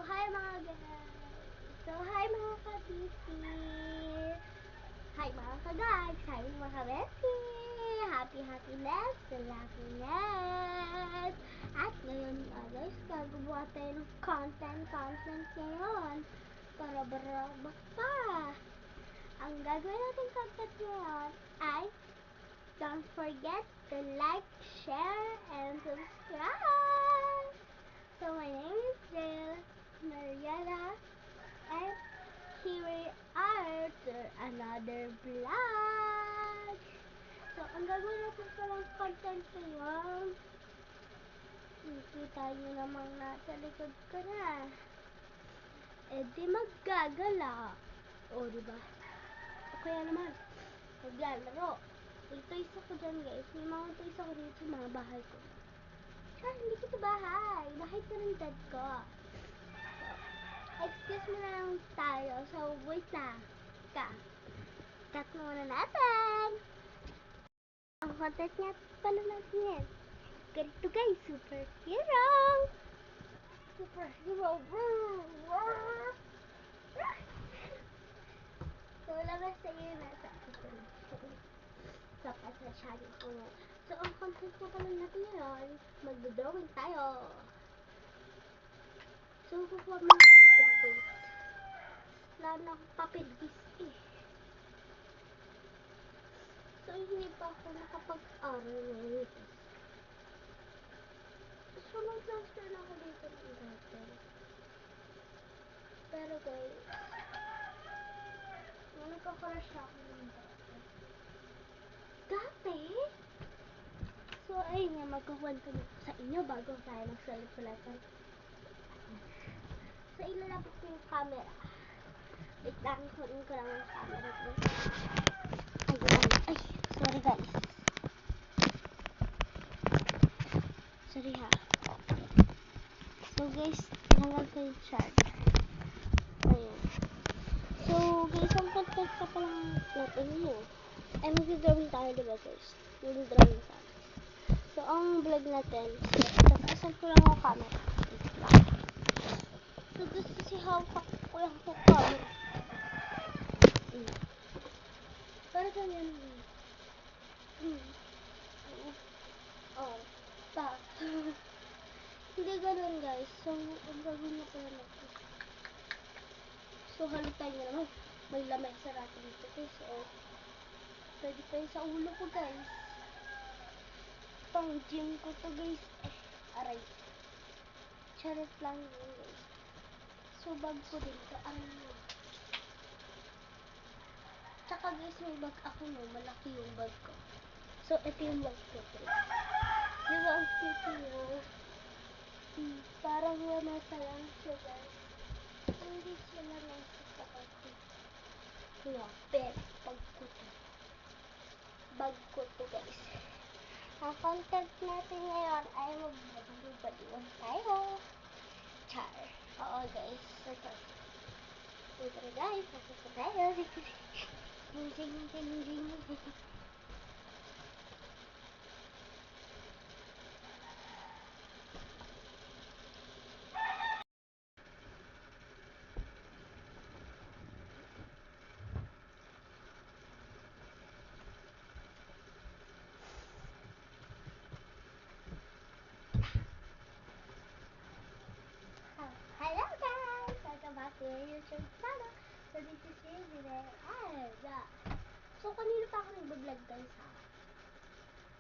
hi mga guys. Hi mga ka-BC. Hi mga ka-guys. Hi mga ka-Bessie. Happiness, happiness. At ngayon guys, gagawa tayo ng content ngayon. Para barabak pa. Ang gagawin natin content ngayon ay don't forget to like, share, and subscribe. So my name is Jill Mariela, and here we are to another vlog. So ang gagawin natin palang content ngayon, nakita nyo namang nasa likod ko na. Di maggagala. O diba? O kaya naman, maglalaro. May toys ako dyan guys. May mga toys ako dito sa mga bahay ko. Hindi ko ito bahay. Bahay ko ng dad ko. So, excuse me na lang tayo. So, wait na. Cut muna natin. Ang content niya pala natin yan. Ganito guys, superhero. So, labas sa iyo na sa pasasyahin ko. So, ang content niya pala natin yan, magdodrawing tayo. So, kukuha mo ng papel base. Wala na akong papel base eh. So, hindi pa ako nakapag-aral ngayon. So, nag-transfer na ako dito ng dati. Pero guys, nagkakrush ako ng dati. Dati? So, ayun nga, magkukwento na sa inyo bago tayo magsalit-salatan. So, ilalabas ko yung camera. Wait lang, kunin ko lang yung camera ko. Ay, sorry guys. Sorry ha. So guys, tinanggal ko yung charge. Ayan. So guys, ang content pa palang natin yun. Ay, mag-drawing tayo diba guys? Mag-drawing tayo. So, ang vlog natin, tapasan ko lang ang camera. So guys, kasi hawak ko yung camera. Para ganyan. Oh, pa. Hindi ganun guys. So, ang gagawin na pala natin. So, halutay nyo naman. May lamay sa natin dito guys. So, pwede tayo sa ulo ko guys. Pang gym ko to guys. Aray. Charot lang yun guys. So, bag ko dito. Tsaka guys, may bag ako no. Malaki yung bag ko. So, ito yung bag ko guys. Diba ang cute nyo? Parang wala sa lang siya guys. Hindi sila nasa sa akin. Kaya, pero, bag ko to guys. Ang content natin ngayon ay magbabaliwan tayo. Char. Oo guys. Ito guys. Ito tayo. Hello guys! Welcome back to your YouTube channel. So this is Yuzi So kanina pa ako nag-vlog guys ha.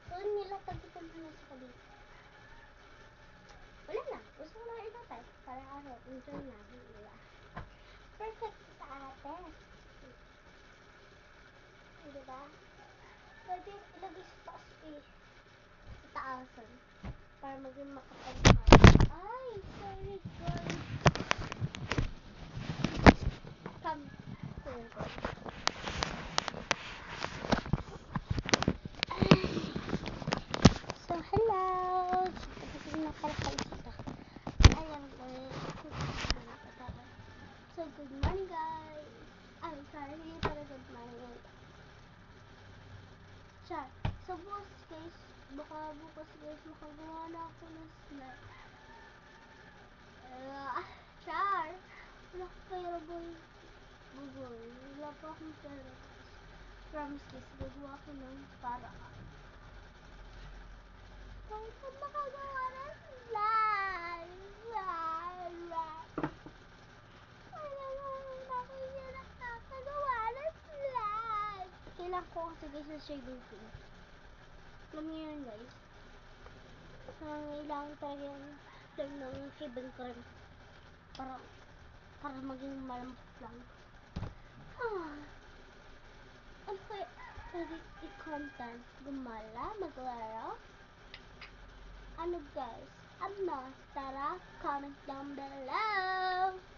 So nilatag ko na sa kabit. Wala na. Gusto ko lang itatay. Para enjoy na. Perfect sa atin. Diba? Pwede ilagay sa taas eh. Sa taasan. Para maging makapag-hard. Ay! Sorry guys. Come. So, hello! Kasi nakalakay sila. Ayan guys. So, good morning guys. I'm sorry, hindi pala good morning. Char. So, bukas guys, baka bukas guys, makagawa na ako ng snack. Char! pa akong pera. Promise guys, gagawa ko ng paraan. Para pa makagawa ng slime. Kailangan ko kasi guys ng shaving cream. Alam niyo yun guys. Kailangan talaga yung lang ng shaving cream. Para maging malambot lang. Ano kaya pwede i-content? Gumala? Maglaro? Ano guys? Ano? Tara, comment down below!